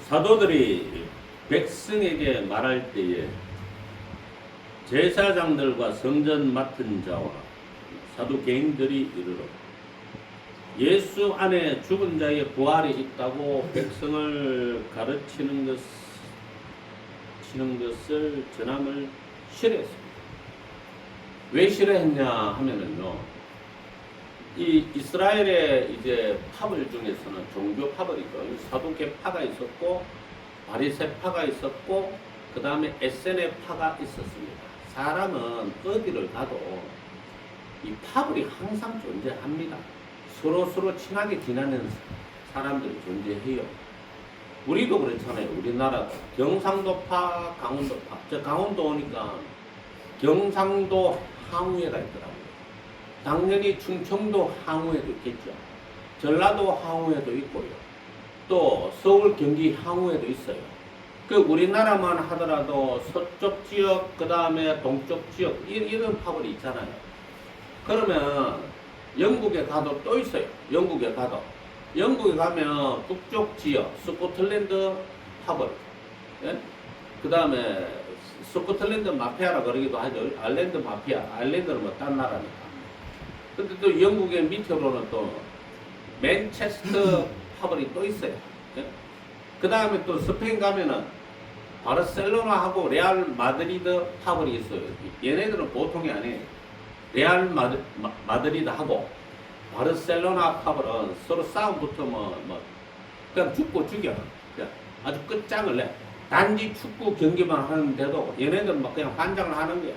사도들이 백성에게 말할 때에 제사장들과 성전 맡은 자와 사두개인들이 이르러 예수 안에 죽은 자의 부활이 있다고 백성을 가르치는 것을 전함을 싫어했습니다. 왜 싫어했냐 하면은요, 이 이스라엘의 이제 파벌 중에서는 종교 파벌이 있고 사두개파가 있었고 바리새파가 있었고 그 다음에 에세네파가 있었습니다. 사람은 어디를 가도 이 파벌이 항상 존재합니다. 서로 친하게 지내는 사람들이 존재해요. 우리도 그렇잖아요. 우리나라도 경상도파, 강원도파. 저 강원도 오니까 경상도 항우회가 있더라고요. 당연히 충청도 항우회도 있겠죠. 전라도 항우회도 있고요. 또 서울 경기 항우회도 있어요. 그 우리나라만 하더라도 서쪽 지역, 그 다음에 동쪽 지역 이런 파벌이 있잖아요. 그러면 영국에 가도 또 있어요. 영국에 가면 북쪽 지역 스코틀랜드 파벌, 예? 그 다음에 스코틀랜드 마피아라 그러기도 하죠. 아일랜드 마피아. 아일랜드는 뭐 딴 나라니까. 근데 또 영국의 밑으로는 또 맨체스터 파벌이 또 있어요. 예? 그 다음에 또 스페인 가면은 바르셀로나하고 레알 마드리드 파벌이 있어요. 얘네들은 보통이 아니에요. 레알 마드리드하고 바르셀로나 파벌은 서로 싸움 붙으면 그냥 죽고 죽여. 그냥 아주 끝장을 내. 단지 축구 경기만 하는데도 얘네들은 막 그냥 환장을 하는 거야.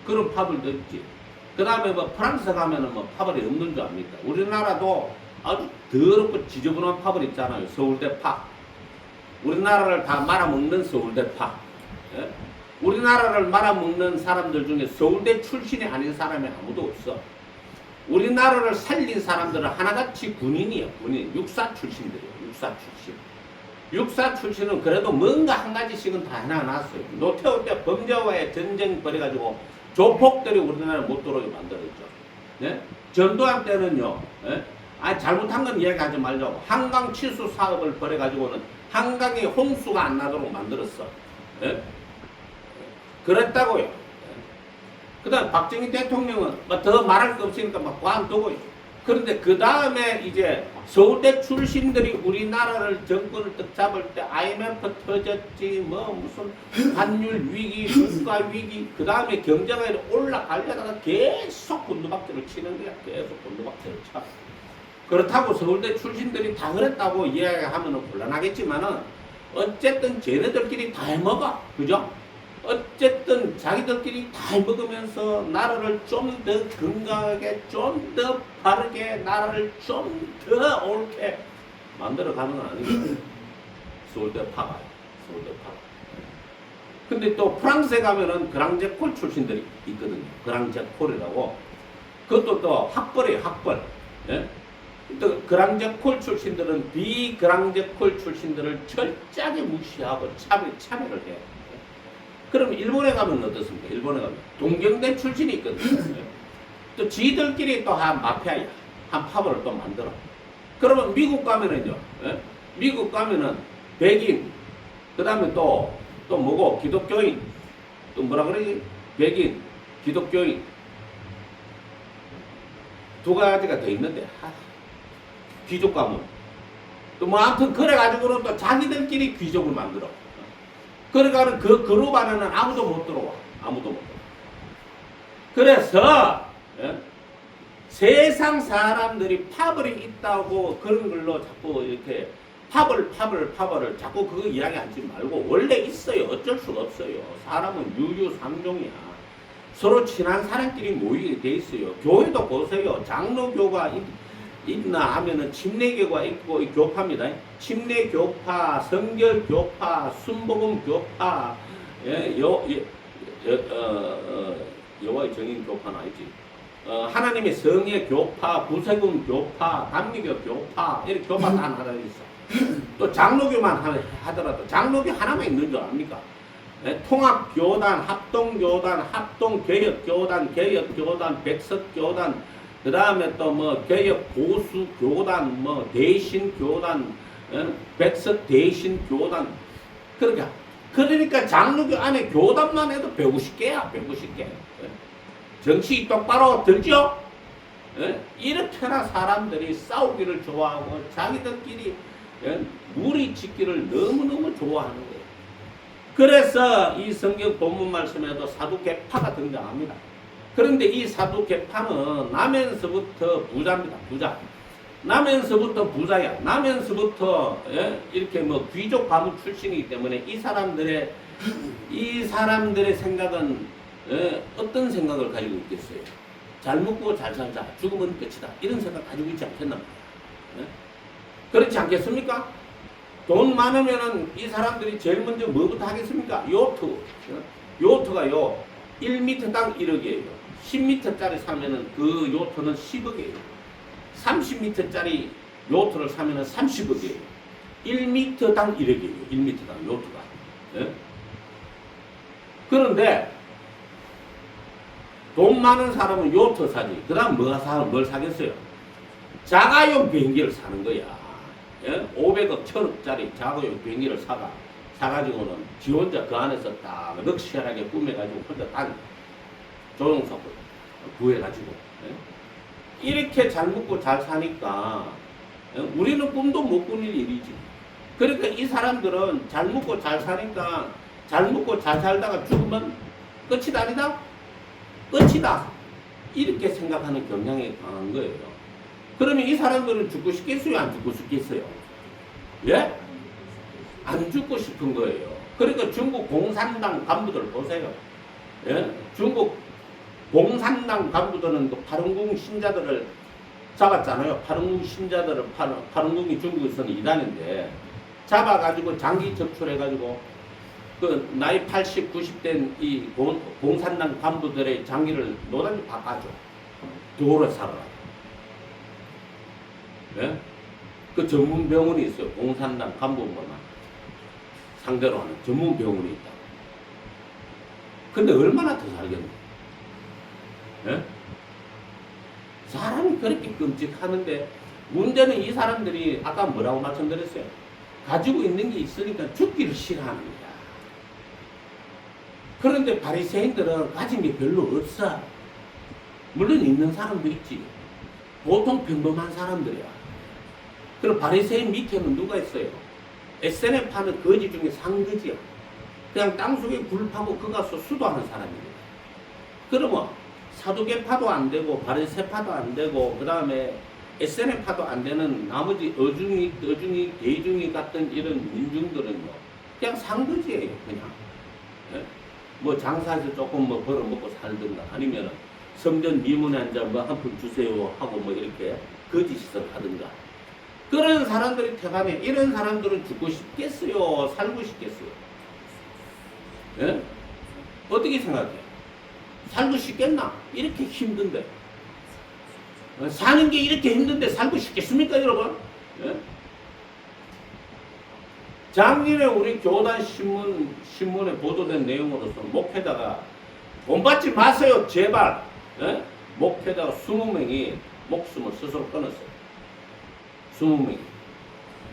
그런 파벌도 있지. 그 다음에 프랑스 가면은 파벌이 없는 줄 압니까? 우리나라도 아주 더럽고 지저분한 파벌 있잖아요. 서울대파. 우리나라를 다 말아먹는 서울대파. 예? 우리나라를 말아먹는 사람들 중에 서울대 출신이 아닌 사람이 아무도 없어. 우리나라를 살린 사람들은 하나같이 군인이에요. 군인. 육사 출신들이에요. 육사 출신은 그래도 뭔가 한 가지씩은 다 해놔놨어요. 노태우 때 범죄와의 전쟁 벌여가지고 조폭들이 우리나라를 못 들어오게 만들었죠. 네? 전두환 때는요, 예? 잘못한 건 이야기하지 말자고. 한강 치수 사업을 벌여가지고는 한강에 홍수가 안 나도록 만들었어. 예? 그랬다고요. 그 다음 박정희 대통령은 더 말할 거 없으니까 관두고요. 그런데 그 다음에 이제 서울대 출신들이 우리나라를 정권을 딱 잡을 때 IMF 터졌지, 무슨 환율 위기, 국가 위기, 그 다음에 경제가 올라가려다가 계속 곤두박질을 치는 거야. 계속 곤두박질을 쳐. 그렇다고 서울대 출신들이 다 그랬다고 이야기하면 곤란하겠지만은 어쨌든 쟤네들끼리 다 해먹어. 그죠? 어쨌든 자기들끼리 다 해먹으면서 나라를 좀 더 건강하게, 좀 더 바르게, 나라를 좀 더 옳게 만들어가는 건 아니에요. 서울대파가. 근데 또 프랑스에 가면은 그랑제콜 출신들이 있거든요. 그랑제콜이라고. 그것도 또 학벌이에요, 학벌. 예? 또 그랑제콜 출신들은 비그랑제콜 출신들을 철저하게 무시하고 참여를 해요. 그럼 일본에 가면 어떻습니까? 일본에 가면 동경대 출신이 있거든요. 또 지들끼리 또 한 마피아야. 한 파벌을 또 만들어. 그러면 미국 가면은요. 예? 미국 가면은 백인, 그 다음에 또 뭐고? 기독교인. 또 뭐라 그러지? 백인, 기독교인. 두 가지가 더 있는데. 귀족 가문. 또 아무튼 그래가지고는 또 자기들끼리 귀족을 만들어. 그러니까 그 그룹 안에는 아무도 못 들어와. 그래서 세상 사람들이 파벌이 있다고 그런 걸로 자꾸 이렇게 파벌을 자꾸 그거 이야기하지 말고 원래 있어요. 어쩔 수가 없어요. 사람은 유유상종이야. 서로 친한 사람끼리 모이게 돼 있어요. 교회도 보세요. 장로교가 있나 하면은 침례교가 있고 이 교파입니다. 침례교파, 성결교파, 순복음교파, 여호와의 증인교파는 아니지. 하나님의 성의 교파, 구세군 교파, 감리교 교파 이렇게 교파 다 하나 있어. 또 장로교만 하더라도 장로교 하나만 있는 줄 압니까? 통합교단, 합동교단, 합동개혁교단, 개혁교단, 백석교단 그 다음에 또 뭐 개혁 보수 교단, 뭐 대신 교단, 백석 대신 교단. 그러니까 장로교 안에 교단만 해도 150개야, 150개. 정치 똑바로 들죠? 이렇게나 사람들이 싸우기를 좋아하고 자기들끼리 무리 짓기를 너무너무 좋아하는 거예요. 그래서 이 성경 본문 말씀에도 사두개파가 등장합니다. 그런데 이 사두개파는 나면서부터 부자입니다. 부자. 나면서부터 부자야. 나면서부터 이렇게 뭐 귀족 가문 출신이기 때문에 이 사람들의 생각은 어떤 생각을 가지고 있겠어요? 잘 먹고 잘 살자. 죽으면 끝이다. 이런 생각 가지고 있지 않겠나 말이야. 그렇지 않겠습니까? 돈 많으면은 이 사람들이 제일 먼저 뭐부터 하겠습니까? 요트. 요트가요, 1m당 1억이에요. 10m짜리 사면은 그 요트는 10억이에요. 30m짜리 요트를 사면은 30억이에요. 1m당 1억이에요. 1m당 요트가. 그런데 돈 많은 사람은 요트 사지. 그 다음 뭘 사겠어요? 자가용 비행기를 사는 거야. 500억, 1000억짜리 자가용 비행기를 사가지고는 지 혼자 그 안에서 딱 럭셔리하게 꾸며가지고 혼자 딱 조종석을 구해가지고 이렇게 잘 먹고 잘 사니까 우리는 꿈도 못 꾸는 일이지. 그러니까 이 사람들은 잘 먹고 잘 사니까 잘 먹고 잘 살다가 죽으면 끝이 아니다? 끝이다. 이렇게 생각하는 경향이 강한 거예요. 그러면 이 사람들은 죽고 싶겠어요? 안 죽고 싶겠어요? 예? 안 죽고 싶은 거예요. 그러니까 중국 공산당 간부들 보세요. 예? 중국 공산당 간부들은 그 파룬궁 신자들을 잡았잖아요. 파룬궁 신자들을, 파룬궁이 중국에서는 이단인데, 잡아가지고 장기 적출해가지고 그 나이 80, 90된 이 공산당 간부들의 장기를 노단지 바꿔줘. 도로 살아라. 예? 그 전문 병원이 있어요. 공산당 간부만 상대로 하는 전문 병원이 있다. 근데 얼마나 더 살겠노? 예? 사람이 그렇게 끔찍하는데 문제는 이 사람들이 아까 뭐라고 말씀드렸어요? 가지고 있는 게 있으니까 죽기를 싫어하는 거야. 그런데 바리새인들은 가진 게 별로 없어. 물론 있는 사람도 있지. 보통 평범한 사람들이야. 그리고 바리새인 밑에는 누가 있어요? SNF 하는 거지 중에 상거지야. 그냥 땅속에 굴 파고 그 가서 수도하는 사람입니다. 그러면 사두개파도 안 되고 바리새파도 안 되고 그 다음에 SNF파도 안 되는 나머지 어중이, 대중이 같은 이런 민중들은요, 그냥 상거지예요, 그냥. 예? 뭐 장사해서 조금 뭐 벌어먹고 살든가 아니면 성전 미문에 앉아 뭐 한 푼 주세요 하고 뭐 이렇게 거짓짓을 하든가. 그런 사람들이 태반에 이런 사람들은 죽고 싶겠어요? 살고 싶겠어요? 예? 어떻게 생각해? 살고 싶겠나? 이렇게 힘든데. 사는 게 이렇게 힘든데 살고 싶겠습니까, 여러분? 예? 작년에 우리 교단 신문에 보도된 내용으로서 목회자가 돈 받지 마세요, 제발. 예? 목회자가 20명이 목숨을 스스로 끊었어요. 20명이.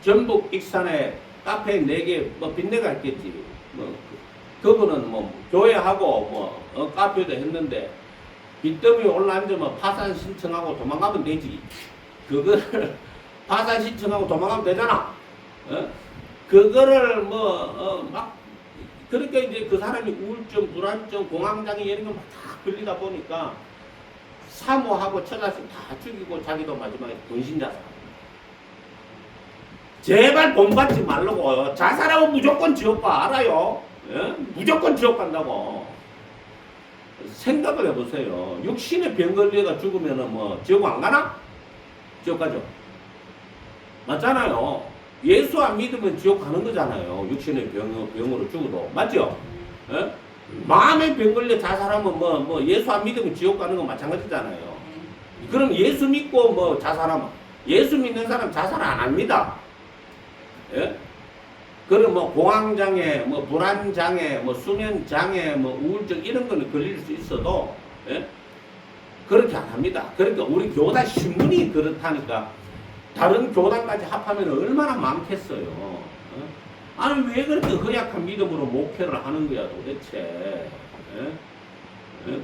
전북 익산에 카페 4개, 뭐 빚내가 있겠지. 뭐, 그분은 뭐 교회하고 뭐 카페도 했는데 빚더미 올라앉으면 파산 신청하고 도망가면 되지. 그거를 파산 신청하고 도망가면 되잖아. 그거를 막 그러니까 이제 그 사람이 우울증, 불안증, 공황장애 이런 거 막 다 걸리다 보니까 사모하고 처자식 다 죽이고 자기도 마지막에 분신자살. 제발 돈 받지 말라고. 자살하면 무조건 지옥 가. 알아요? 예? 무조건 지옥 간다고. 생각을 해보세요. 육신의 병 걸려가 죽으면은 뭐 지옥 안 가나? 지옥 가죠. 맞잖아요. 예수 안 믿으면 지옥 가는 거잖아요. 육신의 병으로 죽어도. 맞죠? 예? 마음의 병 걸려 자살하면 뭐 예수 안 믿으면 지옥 가는 거 마찬가지잖아요. 그럼 예수 믿고 뭐 자살하면 예수 믿는 사람 자살 안 합니다. 예? 그럼 뭐 공황장애, 뭐 불안장애, 뭐 수면장애, 뭐 우울증 이런 거는 걸릴 수 있어도, 예? 그렇게 안 합니다. 그러니까 우리 교단 신문이 그렇다니까 다른 교단까지 합하면 얼마나 많겠어요. 어? 아니 왜 그렇게 허약한 믿음으로 목회를 하는 거야 도대체. 예?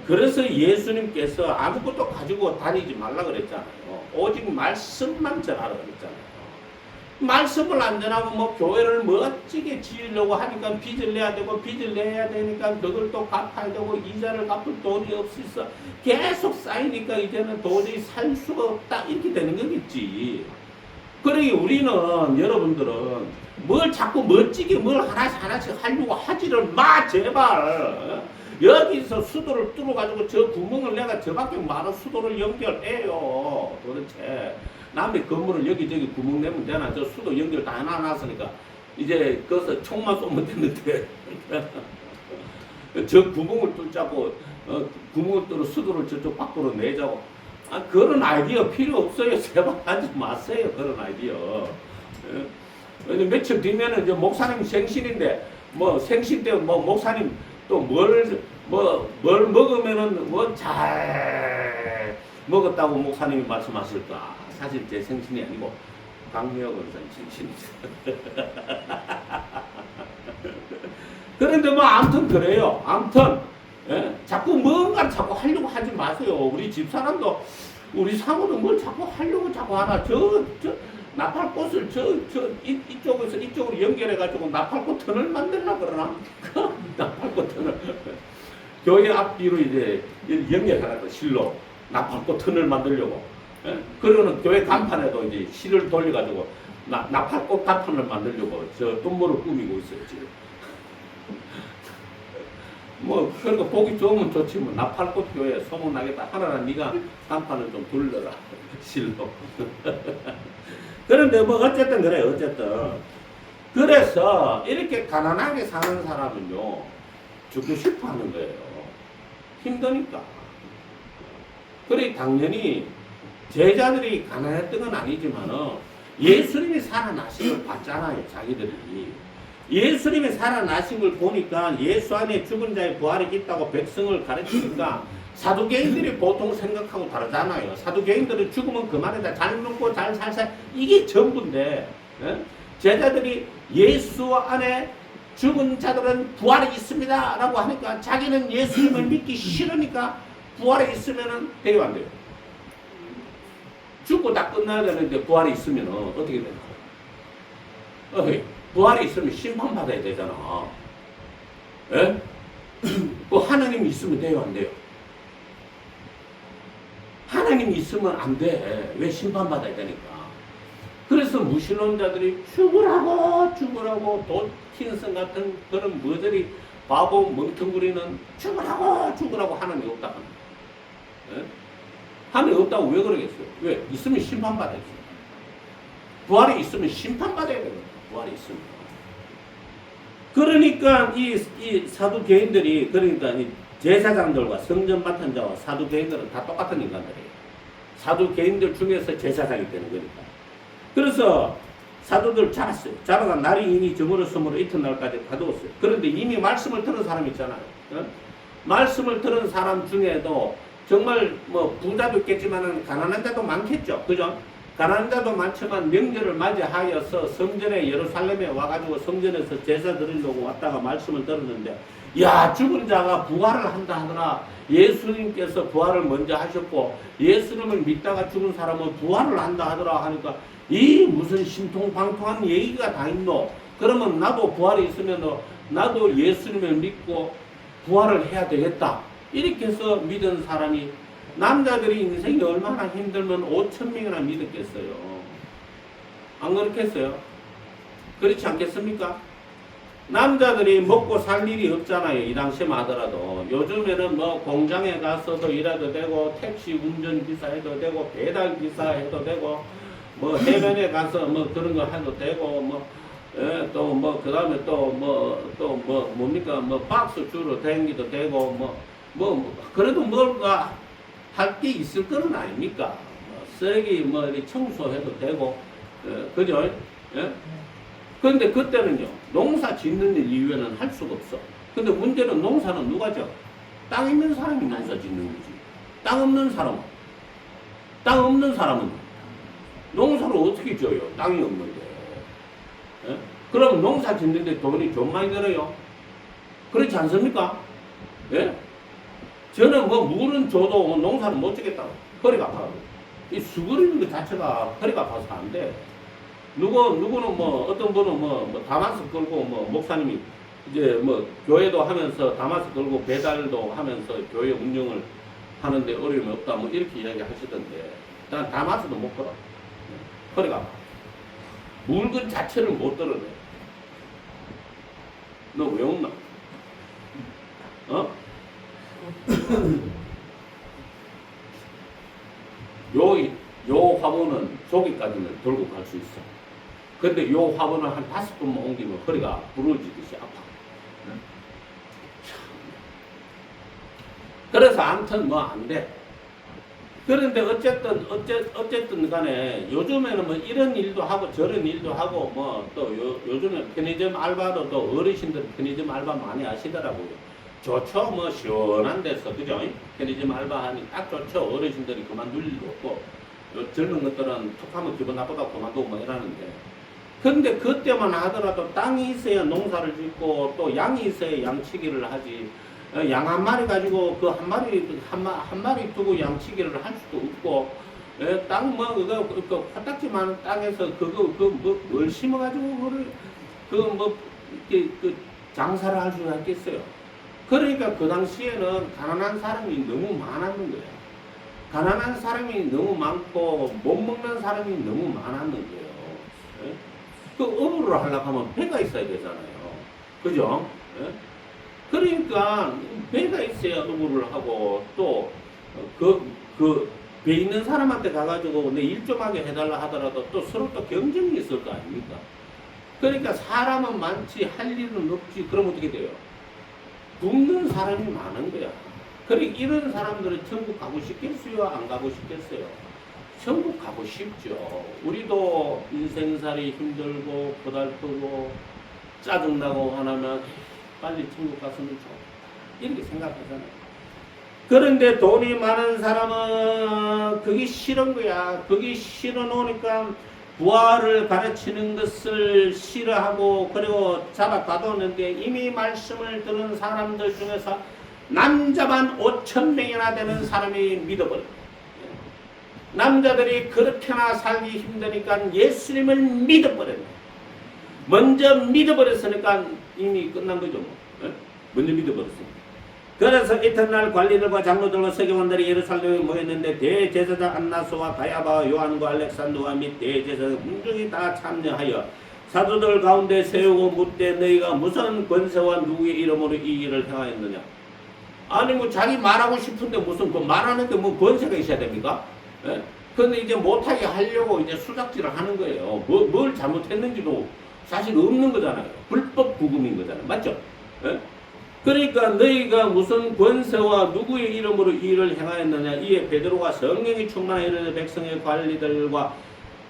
그래서 예수님께서 아무것도 가지고 다니지 말라 그랬잖아요. 오직 말씀만 전하라 그랬잖아요. 말씀을 안 전하고 뭐 교회를 멋지게 지으려고 하니까 빚을 내야 되고 빚을 내야 되니까 그걸 또 갚아야 되고 이자를 갚을 돈이 없어서 계속 쌓이니까 이제는 도저히 살 수가 없다 이렇게 되는 거겠지. 그러니 우리는 여러분들은 뭘 자꾸 멋지게 뭘 하나씩 하려고 하지를 마 제발. 여기서 수도를 뚫어가지고 저 구멍을 내가 저밖에 많은 수도를 연결해요. 도대체 남의 건물을 여기저기 구멍 내면 되나? 저 수도 연결 다 해놨으니까 이제 거기서 총만 쏘면 되는데 저 구멍을 뚫자고 구멍을 뚫어 수도를 저쪽 밖으로 내자고. 아, 그런 아이디어 필요 없어요. 제발 하지 마세요. 그런 아이디어. 며칠 뒤면은 이제 목사님 생신인데 뭐 생신 때 뭐 목사님 또 뭘 먹으면은 뭐 잘 먹었다고 목사님이 말씀하실까? 사실 제 생신이 아니고 강미혁 원사님 생신이죠. 그런데 뭐 아무튼 그래요. 아무튼 자꾸 뭔가를 자꾸 하려고 하지 마세요. 우리 집사람도 우리 사모도 뭘 자꾸 하려고 자꾸 하나. 저 나팔꽃을 이쪽에서 이쪽으로 연결해가지고 나팔꽃 터널 만들려고 그러나? 나팔꽃 터널. 교회 앞뒤로 이제 연결해가지고 실로 나팔꽃 터널 만들려고. 그러고는 교회 간판에도 이제 실을 돌려가지고 나팔꽃 간판을 만들려고 저 똥물을 꾸미고 있어요, 지금. 뭐, 그러니까 보기 좋으면 좋지, 뭐, 나팔꽃 교회 소문나겠다. 하나는 네가 간판을 좀 돌려라. 실로. 그런데 뭐, 어쨌든 그래, 어쨌든. 그래서, 이렇게 가난하게 사는 사람은요, 죽고 싶어 하는 거예요. 힘드니까. 그래, 당연히, 제자들이 가난했던 건 아니지만은, 예수님이 살아나신 걸 봤잖아요, 자기들이. 예수님이 살아나신 걸 보니까 예수 안에 죽은 자의 부활이 있다고 백성을 가르치니까 사두개인들이 보통 생각하고 다르잖아요. 사두개인들은 죽으면 그만이다. 잘 먹고 잘 살살 이게 전부인데 제자들이 예수 안에 죽은 자들은 부활이 있습니다 라고 하니까 자기는 예수님을 믿기 싫으니까 부활이 있으면 돼요 안 돼요? 죽고 다 끝나야 되는데 부활이 있으면 어떻게 되나? 부활이 있으면 심판받아야 되잖아. 예? 뭐 하나님이 있으면 돼요, 안 돼요? 하나님이 있으면 안 돼. 왜 심판받아야 되니까? 그래서 무신론자들이 죽으라고 도킨슨 같은 그런 머저리 바보 멍텅구리는 죽으라고 하나님이 없다 하는 거예요. 예? 하나님이 없다고 왜 그러겠어요? 왜? 있으면 심판받아야죠. 부활이 있으면 심판받아야 되거든요. 부활이 있습니다. 그러니까 이 사두개인들이 그러니까 이 제사장들과 성전 맡은 자와 사두개인들은 다 똑같은 인간들이에요. 사두개인들 중에서 제사장이 되는 거니까. 그래서 사도들 잡았어요. 잡아가 날이 이미 저물었으므로 이튿날까지 가두었어요. 그런데 이미 말씀을 들은 사람 있잖아요. 말씀을 들은 사람 중에도 정말 뭐 부자도 있겠지만 가난한 자도 많겠죠. 그죠? 가난한 자도 많지만 명절을 맞이하여서 성전에 예루살렘에 와가지고 성전에서 제사 드리려고 왔다가 말씀을 들었는데 야 죽은 자가 부활을 한다 하더라. 예수님께서 부활을 먼저 하셨고 예수님을 믿다가 죽은 사람은 부활을 한다 하더라 하니까 이 무슨 신통방통한 얘기가 다 있노. 그러면 나도 부활이 있으면 나도 예수님을 믿고 부활을 해야 되겠다. 이렇게 해서 믿은 사람이 남자들이 인생이 얼마나 힘들면 5,000명이나 믿었겠어요. 안 그렇겠어요? 그렇지 않겠습니까? 남자들이 먹고 살 일이 없잖아요. 이 당시만 하더라도. 요즘에는 뭐 공장에 가서도 일해도 되고 택시 운전기사 해도 되고 배달기사 해도 되고 뭐 해변에 가서 뭐 그런 거 해도 되고 뭐 또 뭐 그 다음에 또 뭡니까 뭐 박스 주로 다니기도 되고 뭐 그래도 뭔가 할 게 있을 거는 아닙니까? 쓰레기 뭐 청소해도 되고, 그죠? 예? 그런데 그때는요, 농사 짓는 일 이외에는 할 수가 없어. 근데 문제는 농사는 누가 져? 땅 있는 사람이 농사 짓는 거지. 땅 없는 사람은? 땅 없는 사람은 농사를 어떻게 지어요? 땅이 없는데. 예? 그럼 농사 짓는데 돈이 좀 많이 들어요? 그렇지 않습니까? 예? 저는 뭐 물은 줘도 농사는 못 짓겠다고. 허리가 아파요. 이 수그리는 것 자체가 허리가 아파서 안 돼. 누구는 뭐, 어떤 분은 뭐 다마스 끌고 목사님이 이제 뭐 교회도 하면서 다마스 끌고 배달도 하면서 교회 운영을 하는데 어려움이 없다 뭐 이렇게 이야기 하시던데 난 다마스도 못 걸어. 허리가 아파. 물건 자체를 못 들어내. 너 왜 웃나? 어? 요 화분은 조기까지는 들고 갈 수 있어. 근데 요 화분을 한 5번만 옮기면 허리가 부러지듯이 아파. 응? 그래서 아무튼 뭐 안 돼. 그런데 어쨌든 간에 요즘에는 뭐 이런 일도 하고 저런 일도 하고 뭐 또 요즘에 편의점 알바도 또 어르신들 편의점 알바 많이 하시더라고요. 좋죠. 뭐 시원한 데서 그죠? 편의점 알바하니 딱 좋죠. 어르신들이 그만둘 일도 없고 젊은 것들은 툭하면 기분 나쁘다고 그만두고 뭐 이러는데 근데 그때만 하더라도 땅이 있어야 농사를 짓고 또 양이 있어야 양치기를 하지 양 한 마리 가지고 그 한 마리 두고 양치기를 할 수도 없고 땅 뭐 그거 화딱지 많은 땅에서 뭘 심어가지고 그 장사를 할 수 있겠어요. 그러니까 그 당시에는 가난한 사람이 너무 많았는 거예요. 가난한 사람이 너무 많고 못 먹는 사람이 너무 많았는 거예요. 예? 그 어부를 하려고 하면 배가 있어야 되잖아요. 그죠? 예? 그러니까 배가 있어야 어부를 하고 또 배 있는 사람한테 가가지고 내 일 좀 하게 해달라 하더라도 또 서로 또 경쟁이 있을 거 아닙니까? 그러니까 사람은 많지 할 일은 없지. 그럼 어떻게 돼요? 굶는 사람이 많은 거야. 그러니까 이런 사람들은 천국 가고 싶겠어요? 안 가고 싶겠어요? 천국 가고 싶죠. 우리도 인생살이 힘들고 고달프고 짜증나고 하나면 빨리 천국 갔으면 좋아. 이렇게 생각하잖아요. 그런데 돈이 많은 사람은 그게 싫은 거야. 그게 싫어 놓으니까 부활을 가르치는 것을 싫어하고 그리고 잡아 가뒀는데 이미 말씀을 들은 사람들 중에서 남자만 5,000명이나 되는 사람이 믿어버려요. 남자들이 그렇게나 살기 힘드니까 예수님을 믿어버려요. 먼저 믿어버렸으니까 이미 끝난 거죠. 먼저 믿어버렸으니까. 그래서 이튿날 관리들과 장로들과 서기관들이 예루살렘에 모였는데 대제사장 안나스와 가야바와 요한과 알렉산더와 및 대제사장 문중이 다 참여하여 사도들 가운데 세우고 묻되 너희가 무슨 권세와 누구의 이름으로 이 일을 행하였느냐. 아니 뭐 자기 말하고 싶은데 무슨 그 말하는데 뭐 권세가 있어야 됩니까? 예? 근데 이제 못하게 하려고 이제 수작질을 하는 거예요. 뭘 잘못했는지도 사실 없는 거잖아요. 불법 구금인 거잖아요. 맞죠? 예? 그러니까 너희가 무슨 권세와 누구의 이름으로 이 일을 행하였느냐. 이에 베드로가 성령이 충만하여 이르되 백성의 관리들과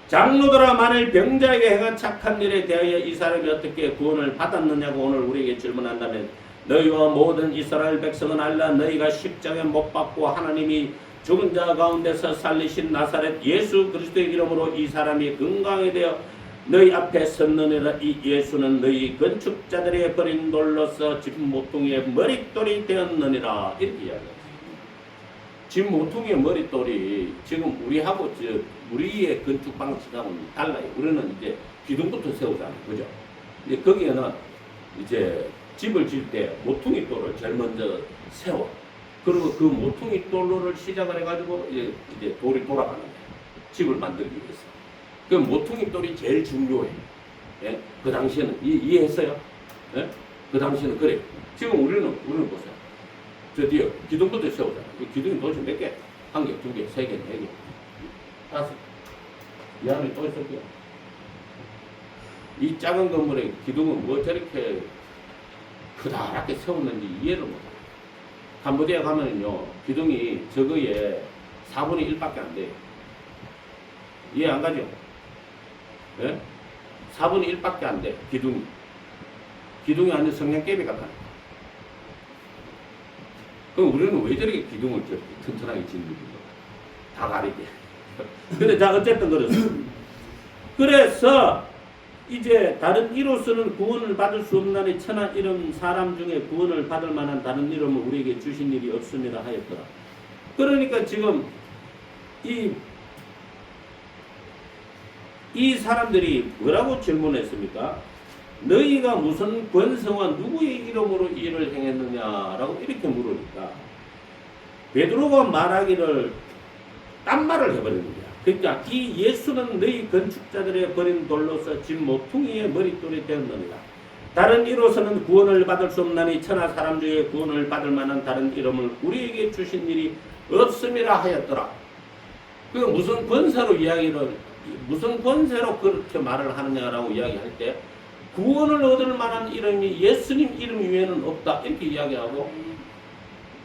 장로들아 만일 병자에게 행한 착한 일에 대하여 이 사람이 어떻게 구원을 받았느냐고 오늘 우리에게 질문한다면 너희와 모든 이스라엘 백성은 알라. 너희가 십자가에 못 박고 하나님이 죽은 자 가운데서 살리신 나사렛 예수 그리스도의 이름으로 이 사람이 건강에 되어 너희 앞에 섰느니라. 이 예수는 너희 건축자들의 버린 돌로서 집 모퉁이의 머릿돌이 되었느니라. 이렇게 이야기합니다. 집 모퉁이의 머릿돌이 지금 우리하고 우리의 건축 방식하고는 달라요. 우리는 이제 기둥부터 세우잖아요. 그죠? 이제 거기에는 이제 집을 지을 때 모퉁이 돌을 제일 먼저 세워. 그리고 그 모퉁이 돌로를 시작을 해가지고 이제 돌이 돌아가는 거예요. 집을 만들기 위해서. 그 모퉁이 돌이 제일 중요해. 예? 그 당시에는 이해했어요? 예? 그 당시에는 그래. 지금 우리는 보세요. 저 뒤에 기둥부터 세우잖아. 그 기둥이 도대체 몇 개? 한 개, 두 개, 세 개, 네 개, 다섯. 이 안에 또 있을 거야. 이 작은 건물에 기둥은 뭐 저렇게 크다랗게 세웠는지 이해를 못해. 캄보디아 가면은요, 기둥이 저거에 4분의 1밖에 안 돼요. 이해 안 가죠? 예? 4분의 1밖에 안 돼, 기둥이. 기둥이 완전 성냥개비 같아. 그럼 우리는 왜 저렇게 기둥을 저렇게 튼튼하게 짓는 거야? 다 가리게. 근데 자, 어쨌든 그렇습니다. 그래서 이제 다른 이로서는 구원을 받을 수 없나니 천하 이름 사람 중에 구원을 받을 만한 다른 이름을 우리에게 주신 일이 없음이라 하였더라. 그러니까 지금 이 사람들이 뭐라고 질문했습니까? 너희가 무슨 권세와 누구의 이름으로 이 일을 행했느냐라고 이렇게 물으니까 베드로가 말하기를 딴 말을 해버리는 거야. 그러니까 이 예수는 너희 건축자들의 버린 돌로서 집 모퉁이의 머릿돌이 되었느니라. 다른 이로서는 구원을 받을 수 없나니 천하 사람 중에 구원을 받을 만한 다른 이름을 우리에게 주신 일이 없음이라 하였더라. 그 무슨 권세로 그렇게 말을 하느냐라고 이야기할 때 구원을 얻을 만한 이름이 예수님 이름 이외에는 없다 이렇게 이야기하고,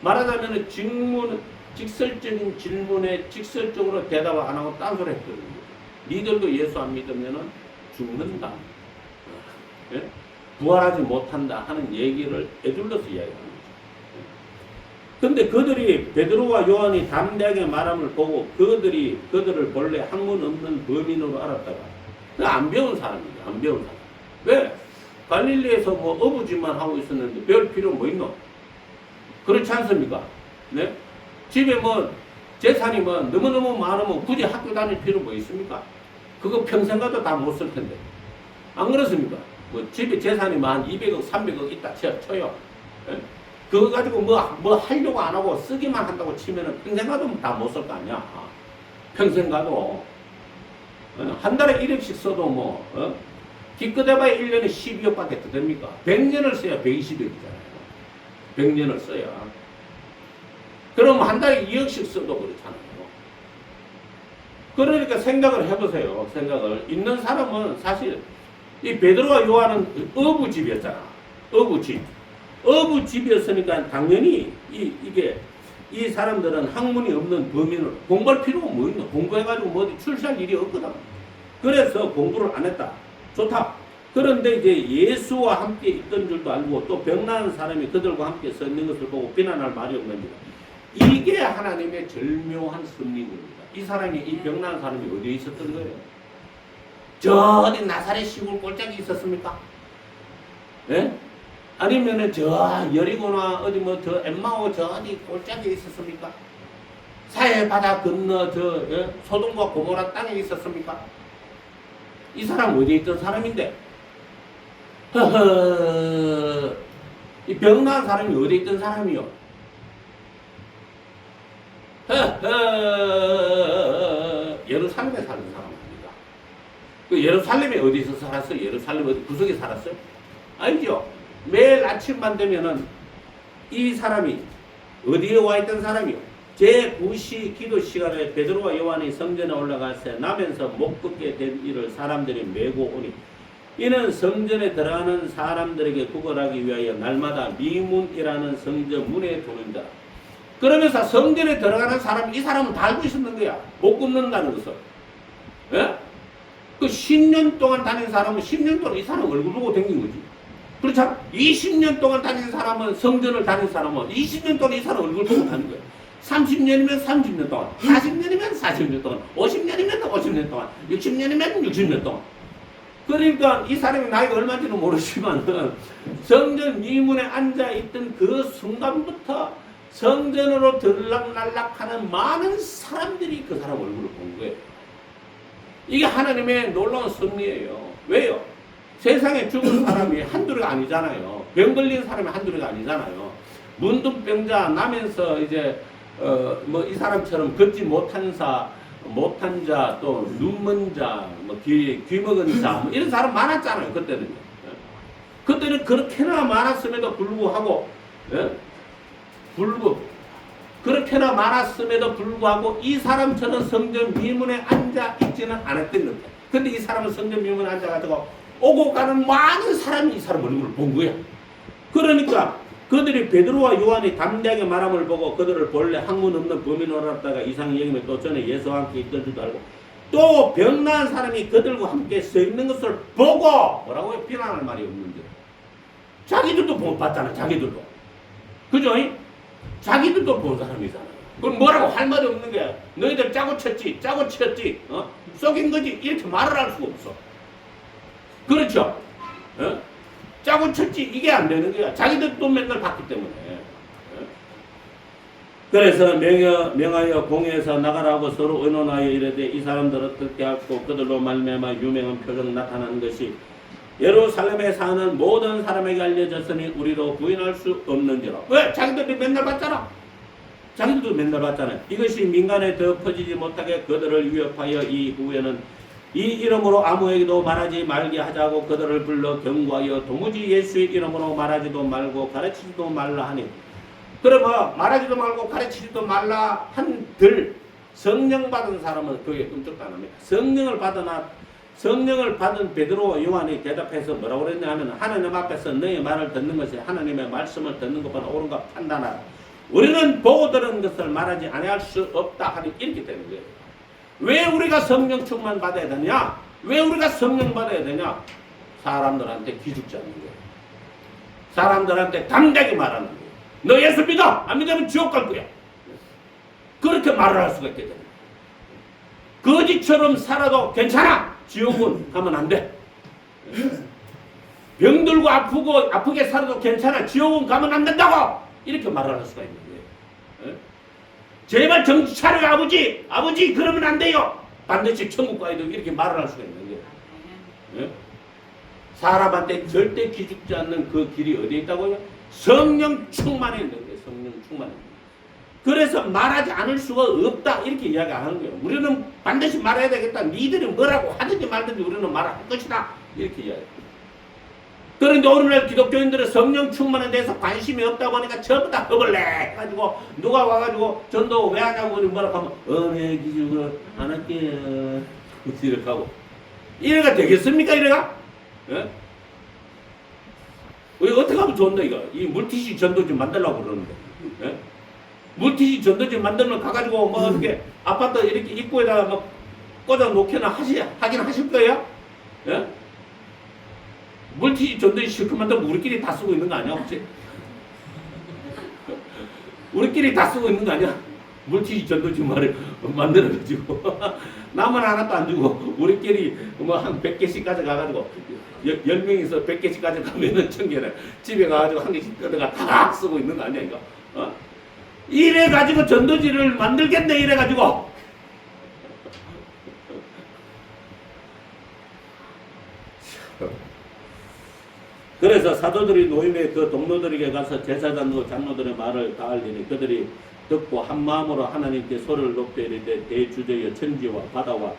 말하자면 직설적인 질문에 직설적으로 대답 안 하고 딴소리 했거든요. 니들도 예수 안 믿으면 죽는다, 부활하지 못한다 하는 얘기를 에둘러서 이야기하는 거죠. 근데 그들이 베드로와 요한이 담대하게 말함을 보고 그들을 본래 학문 없는 범인으로 알았다가, 안 배운 사람이에요. 안 배운 사람. 왜? 갈릴리에서 뭐 어부짓만 하고 있었는데 배울 필요 뭐 있노? 그렇지 않습니까? 네? 집에 뭐 재산이 뭐 너무너무 많으면 굳이 학교 다닐 필요 뭐 있습니까? 그거 평생 가도 다 못 쓸 텐데. 안 그렇습니까? 뭐 집에 재산이 한 200억, 300억 있다 쳐요. 네? 그거 가지고 뭐 하려고 안 하고 쓰기만 한다고 치면은 평생 가도 다 못 쓸 거 아니야. 평생 가도. 한 달에 1억씩 써도 기껏해봐야 1년에 12억밖에 더 됩니까? 100년을 써야 120억이잖아요. 100년을 써야. 그럼 한 달에 2억씩 써도 그렇잖아요. 그러니까 생각을 해보세요. 생각을. 있는 사람은 사실 이 베드로와 요한은 어부집이었잖아. 어부집이었으니까 당연히 이 사람들은 학문이 없는 범인을 공부할 필요가 뭐 있노? 공부해가지고 뭐 어디 출세할 일이 없거든. 그래서 공부를 안 했다. 좋다. 그런데 이제 예수와 함께 있던 줄도 알고 또 병나는 사람이 그들과 함께 서 있는 것을 보고 비난할 말이 없습니다. 이게 하나님의 절묘한 섭리입니다. 이 사람이, 이 병나는 사람이 어디에 있었던 거예요? 저 어디 나사렛 시골 골짜기 있었습니까? 예? 아니면은 저 여리고나 어디 뭐 저 엠마오 저 어디 골짜기에 있었습니까? 사해 바다 건너 소돔과 고모라 땅에 있었습니까? 이 사람 어디에 있던 사람인데? 이 병나은 사람이 어디에 있던 사람이요? 예루살렘에 사는 사람입니다. 그 예루살렘에 어디서 살았어요? 예루살렘 어디 구석에 살았어요? 아니죠. 매일 아침만 되면은 이 사람이 어디에 와 있던 사람이요? 제9시 기도 시간에 베드로와 요한이 성전에 올라가서 나면서 못 걷게 된 이를 사람들이 메고 오니 이는 성전에 들어가는 사람들에게 구걸하기 위하여 날마다 미문이라는 성전 문에 두는 자. 그러면서 성전에 들어가는 사람, 이 사람은 다 알고 있었는 거야. 못 걷는다는 것을. 예? 그 10년 동안 다닌 사람은 10년 동안 이 사람 얼굴 보고 댕긴 거지. 그렇잖아. 20년 동안 다닌 사람은, 성전을 다닌 사람은 20년 동안 이 사람 얼굴 보고 다닌 거야. 30년이면 30년 동안, 40년이면 40년 동안, 50년이면 50년 동안, 60년이면 60년 동안. 그러니까 이 사람이 나이가 얼마인지는 모르지만 성전 미문에 앉아있던 그 순간부터 성전으로 들락날락하는 많은 사람들이 그 사람 얼굴을 본 거예요. 이게 하나님의 놀라운 섭리예요. 왜요? 세상에 죽은 사람이 한두레가 아니잖아요. 병 걸린 사람이 한두레가 아니잖아요. 문둥병자 나면서 이제 이 사람처럼 걷지 못한 자, 또 눈먼 자, 귀 먹은 자, 이런 사람 많았잖아요. 그때는요. 그때는 그렇게나 많았음에도 불구하고, 그렇게나 많았음에도 불구하고 이 사람처럼 성전 미문에 앉아 있지는 않았던 겁니다. 근데 이 사람은 성전 미문에 앉아가지고 오고 가는 많은 사람이 이 사람 얼굴을 본 거야. 그러니까 그들이 베드로와 요한이 담대하게 말함을 보고 그들을 본래 학문 없는 범인으로 알았다가 이상히 여기면 또 전에 예수와 함께 있던 줄도 알고 또 병나은 사람이 그들과 함께 서 있는 것을 보고 뭐라고요? 비난할 말이 없는데 자기들도 못 봤잖아. 자기들도. 그죠? 자기들도 본 사람이잖아. 그럼 뭐라고 할 말이 없는 거야. 너희들 짜고 쳤지, 짜고 치었지, 속인 거지, 이렇게 말을 할 수가 없어. 그렇죠? 짜고 쳤지, 이게 안 되는 거야. 자기들도 맨날 봤기 때문에. 그래서 명하여 공회에서 나가라고 서로 의논하여 이르되 이 사람들 어떻게 하고 그들로 말미암아 유명한 표적 나타나는 것이 예루살렘에 사는 모든 사람에게 알려졌으니 우리도 부인할 수 없는지라. 왜? 자기들이 맨날 봤잖아. 자기들도 맨날 봤잖아요. 이것이 민간에 더 퍼지지 못하게 그들을 위협하여 이후에는 이 이름으로 아무에게도 말하지 말게 하자고 그들을 불러 경고하여 도무지 예수의 이름으로 말하지도 말고 가르치지도 말라 하니. 그러면 말하지도 말고 가르치지도 말라 한들 성령 받은 사람은 그게 끔찍도 안 합니다. 성령을 받은 베드로와 요한이 대답해서 뭐라고 그랬냐면 하나님 앞에서 너의 말을 듣는 것이 하나님의 말씀을 듣는 것보다 옳은가 판단하라. 우리는 보고 들은 것을 말하지 아니할 수 없다 하니 이렇게 되는 거예요. 왜 우리가 성령 충만 받아야 되냐? 왜 우리가 성령 받아야 되냐? 사람들한테 기죽지 않는 거예요. 사람들한테 담대하게 말하는 거예요. 너 예수 믿어! 안 믿으면 지옥 갈 거야. 그렇게 말을 할 수가 있게 됩니다. 거지처럼 살아도 괜찮아! 지옥은 가면 안 돼. 병들고 아프게 살아도 괜찮아. 지옥은 가면 안 된다고! 이렇게 말을 할 수가 있는 거예요. 제발 정신 차려요, 아버지! 아버지, 그러면 안 돼요! 반드시 천국 가야 되고 이렇게 말을 할 수가 있는 거예요. 사람한테 절대 기죽지 않는 그 길이 어디에 있다고요? 성령 충만에 있는 거예요. 성령 충만에 있는 거예요. 그래서 말하지 않을 수가 없다 이렇게 이야기 안 하는 거예요. 우리는 반드시 말해야 되겠다. 니들이 뭐라고 하든지 말든지 우리는 말할 것이다 이렇게 이야기해요. 그런데 오늘날 기독교인들은 성령 충만에 대해서 관심이 없다고 하니까 전부 다 허벌레 해가지고 누가 와가지고 전도 왜 하냐고 뭐라고 하면 은혜 기준을 안 할게요 이렇게 하고 이래가 되겠습니까 이래가? 예? 이거 어떻게 하면 좋은데 이거 이 물티슈 전도 좀 만들려고 그러는데 예? 물티슈 전도 좀 만들면 가가지고 뭐 어떻게 아파트 이렇게 입구에다가 뭐 꽂아 놓게나 하긴 하실 거예요? 예? 물티슈 전도 실컷 만들면 우리끼리 다 쓰고 있는 거 아니야 혹시? 우리끼리 다 쓰고 있는 거 아니야? 물티슈 전도 좀 만들어가지고 남은 하나도 안 주고 우리끼리 뭐 한 100개씩 가져가가지고 10명이서 100개씩 가져가면은 1000개를 집에 가가지고 한 개씩 뜯어가 다 쓰고 있는 거 아니야 이거? 이래가지고 전도지를 만들겠네 이래가지고 그래서 사도들이 노임의 그 동료들에게 가서 제사장과 장로들의 말을 다 알리니 그들이 듣고 한마음으로 하나님께 소리를 높여 이르되 대주저여 천지와 바다와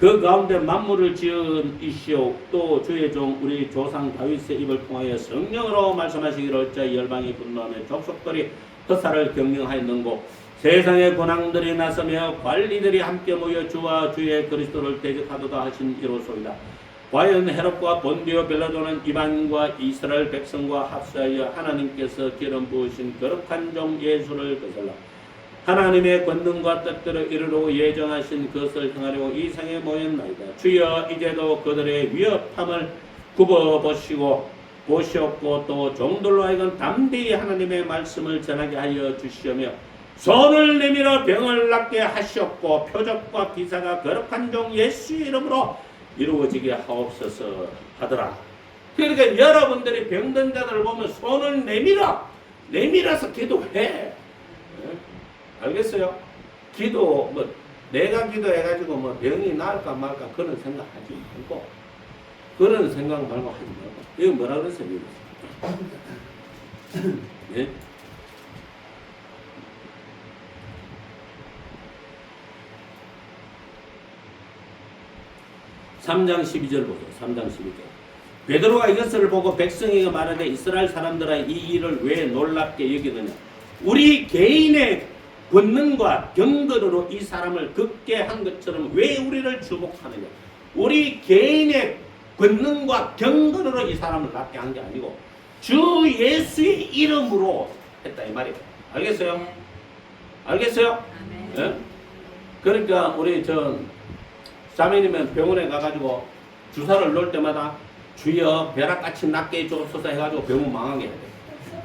그 가운데 만물을 지은 이시오 또 주의 종 우리 조상 다윗의 입을 통하여 성령으로 말씀하시기를 어찌 열방이 분노하며 족속들이 흑사를 경영하였는고 세상의 권왕들이 나서며 관리들이 함께 모여 주와 주의 그리스도를 대적하도다 하신 이로소이다. 과연 헤롯과 본디오 빌라도는 이방인과 이스라엘 백성과 합사하여 하나님께서 기름 부으신 거룩한 종 예수를 거슬러 하나님의 권능과 뜻대로 이르러 예정하신 것을 행하려고 이 상에 모였나이다. 주여 이제도 그들의 위협함을 굽어보시고 보시옵고 또 종들로 하여금 담대히 하나님의 말씀을 전하게 하여 주시오며 손을 내밀어 병을 낫게 하시옵고 표적과 기사가 거룩한 종 예수의 이름으로 이루어지게 하옵소서 하더라. 그러니까 여러분들이 병든 자들을 보면 손을 내밀어서 기도해. 알겠어요? 기도 뭐 내가 기도해가지고 뭐 병이 나을까 말까 그런 생각하지 말고 그런 생각 말고 하지 말고 이거 뭐라 그랬어요? 예? 3장 12절 보세요. 3장 12절. 베드로가 이것을 보고 백성에게 말하되 이스라엘 사람들아 이 일을 왜 놀랍게 여기느냐. 우리 개인의 권능과 경건으로 이 사람을 긋게 한 것처럼 왜 우리를 주목하느냐. 우리 개인의 권능과 경건으로 이 사람을 낫게 한 게 아니고 주 예수의 이름으로 했다 이 말이에요. 알겠어요? 알겠어요? 예? 그러니까 우리 자매님은 병원에 가가지고 주사를 놓을 때마다 주여 벼락같이 낫게 해주옵소서 해가지고 병원 망하게 해야 돼.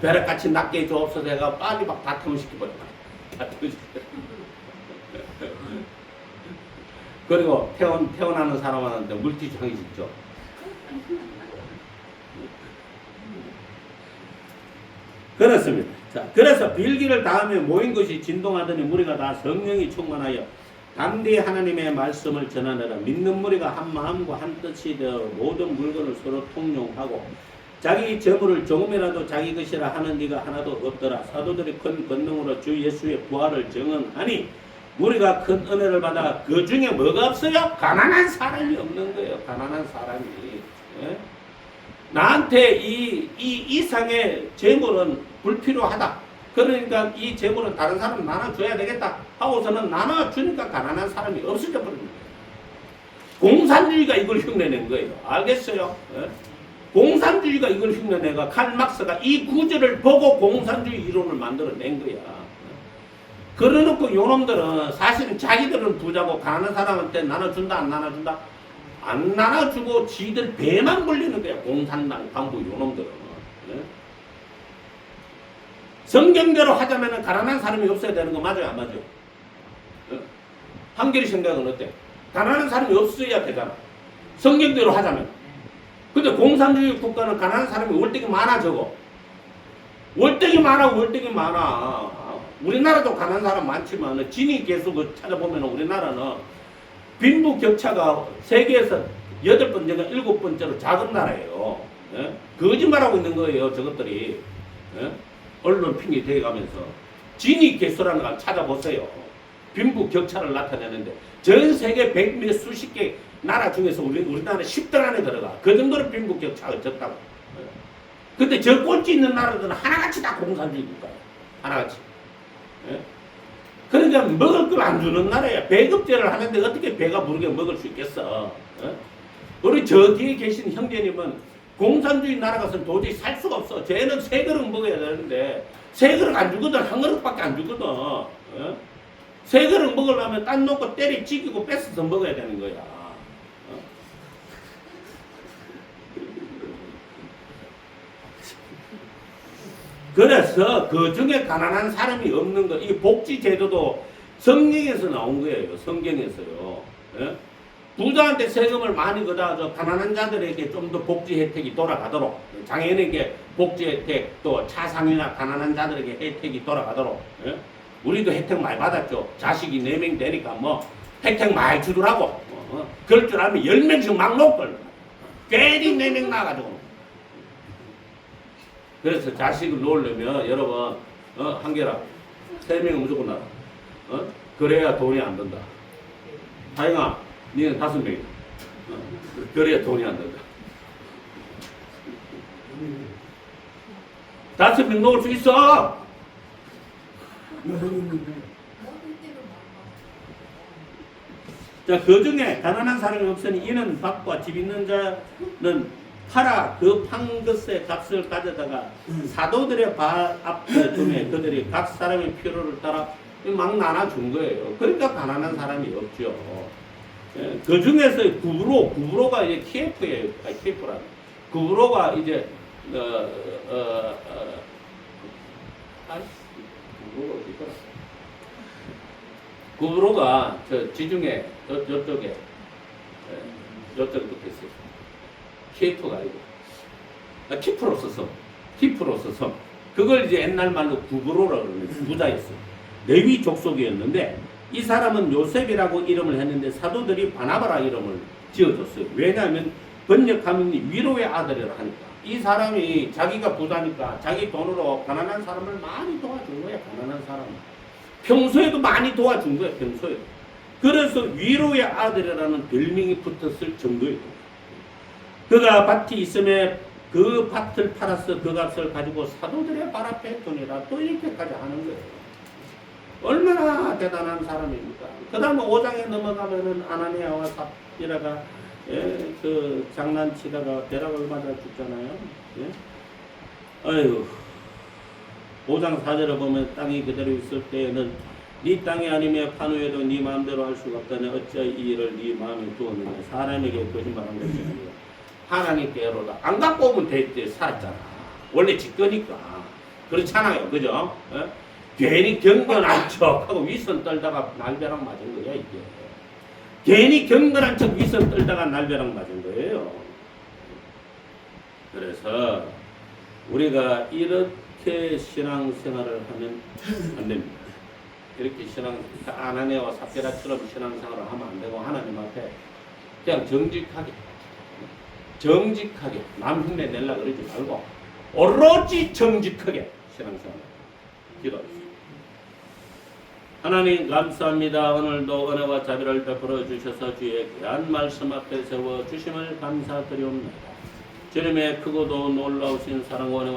벼락같이 낫게 해주옵소서 해가 빨리 막 다툼을 시켜버려. 다툼을 시켜. 그리고 태어나는 사람한테 물티슈 짓죠. 그렇습니다. 자, 그래서 빌기를 다음에 모인 것이 진동하더니 무리가 다 성령이 충만하여 담대히 하나님의 말씀을 전하느라 믿는 무리가 한 마음과 한 뜻이 되어 모든 물건을 서로 통용하고 자기 재물을 조금이라도 자기 것이라 하는 이가 하나도 없더라. 사도들이 큰 권능으로 주 예수의 부활을 증언하니 우리가 큰 은혜를 받아 그 중에 뭐가 없어요? 가난한 사람이 없는 거예요. 가난한 사람이. 예? 나한테 이 이상의 재물은 불필요하다. 그러니까 이 재물은 다른 사람 나눠줘야 되겠다 하고서는 나눠주니까 가난한 사람이 없어져 버립니다. 공산주의가 이걸 흉내낸 거예요. 알겠어요? 예? 공산주의가 이걸 흉내내가 칼 막스가 이 구절을 보고 공산주의 이론을 만들어낸 거야. 그래놓고 요놈들은 사실은 자기들은 부자고 가난한 사람한테 나눠준다 안 나눠준다? 안 나눠주고 지들 배만 불리는 거야. 공산당 간부 요놈들은. 네? 성경대로 하자면 가난한 사람이 없어야 되는 거 맞아요? 안 맞아요? 네? 한결이 생각은 어때? 가난한 사람이 없어야 되잖아. 성경대로 하자면. 근데 공산주의 국가는 가난한 사람이 월등히 많아 적어. 월등히 많아. 우리나라도 가난한 사람 많지만 진위 계속 찾아보면 우리나라는 빈부격차가 세계에서 8번째가 7번째로 작은 나라예요. 예? 거짓말하고 있는 거예요. 저것들이. 예? 언론 핑계 대가면서 진위 개수라는 걸 찾아보세요. 빈부격차를 나타내는데 전 세계 100몇 수십 개 나라 중에서 우리나라 10등 안에 들어가. 그 정도로 빈부격차가 적다고. 예? 근데 저 꼴찌 있는 나라들은 하나같이 다 공산주의 국가예요. 하나같이. 예? 그러니까 먹을 걸 안 주는 나라야. 배급제를 하는데 어떻게 배가 부르게 먹을 수 있겠어. 예? 우리 저 뒤에 계신 형제님은 공산주의 나라 가서는 도저히 살 수가 없어. 쟤는 3그릇 먹어야 되는데 3그릇 안 주거든. 1그릇밖에 안 주거든. 예? 3그릇 먹으려면 딴 놓고 때리 찌기고 뺏어서 먹어야 되는 거야. 그래서 그 중에 가난한 사람이 없는 거, 이 복지 제도도 성경에서 나온 거예요. 성경에서요. 예? 부자한테 세금을 많이 걷어서 가난한 자들에게 좀 더 복지 혜택이 돌아가도록, 장애인에게 복지 혜택, 또 차상위나 가난한 자들에게 혜택이 돌아가도록. 예? 우리도 혜택 많이 받았죠. 자식이 4명 되니까 뭐 혜택 많이 주더라고. 그럴 줄 알면 10명씩 막 놓걸. 괜히 4명 나가지고. 그래서 자식을 놓으려면 여러분 한계라 3명은 무조건 나가. 그래야 돈이 안 든다. 다행아 니는 5명이다. 그래야 돈이 안 든다. 5명 놓을 수 있어. 자, 그 중에 가난한 사람이 없으니 이는 밭과 집 있는 자는 팔아 그 판 것의 값을 가져다가 사도들의 발 앞에 두매 그들이 각 사람의 필요를 따라 막 나눠준 거예요. 그러니까 가난한 사람이 없죠. 예, 그 중에서 구브로가 이제 키예프예요. 키예프라. 구브로가 이제 구브로가 저 지중해 저쪽에 저쪽에 붙어있어요. 키프가 아니고 키프로서 섬 그걸 이제 옛날 말로 구브로라고 그러는 부자였어요. 레위 족속이었는데 이 사람은 요셉이라고 이름을 했는데 사도들이 바나바라 이름을 지어줬어요. 왜냐하면 번역하면 위로의 아들이라 하니까. 이 사람이 자기가 부자니까 자기 돈으로 가난한 사람을 많이 도와준 거야. 가난한 사람 평소에도 많이 도와준 거야. 평소에도. 그래서 위로의 아들이라는 별명이 붙었을 정도예요. 그가 밭이 있음에 그 밭을 팔아서 그 값을 가지고 사도들의 발 앞에 두니라. 또 이렇게까지 하는 거예요. 얼마나 대단한 사람입니까? 그 다음에 5장에 넘어가면은 아나니아와 삽비라가 그 장난치다가 벼락을 맞아 죽잖아요. 예? 아유, 5장 4절에 보면 땅이 그대로 있을 때에는 네 땅이 아니며 판후에도 네 마음대로 할 수가 없다니 어찌 이 일을 네 마음에 두었느냐. 사람에게 거짓말한 것이 아니라 하나님께로다. 안 갖고 오면 됐지. 살았잖아. 원래 지 거니까. 그렇잖아요. 그죠? 어? 괜히 경건한 척하고 위선 떨다가 날벼락 맞은 거야, 이게. 괜히 경건한 척 위선 떨다가 날벼락 맞은 거예요. 그래서 우리가 이렇게 신앙생활을 하면 안 됩니다. 이렇게 아나니아와 삽비라처럼 신앙생활을 하면 안 되고 하나님 앞에 그냥 정직하게 남 흉내 내려고 그러지 말고 오로지 정직하게 신앙생활을 기도하십시오. 하나님 감사합니다. 오늘도 은혜와 자비를 베풀어 주셔서 주의 귀한 말씀 앞에 세워 주심을 감사드리옵나이다. 주님의 크고도 놀라우신 사랑과 은혜와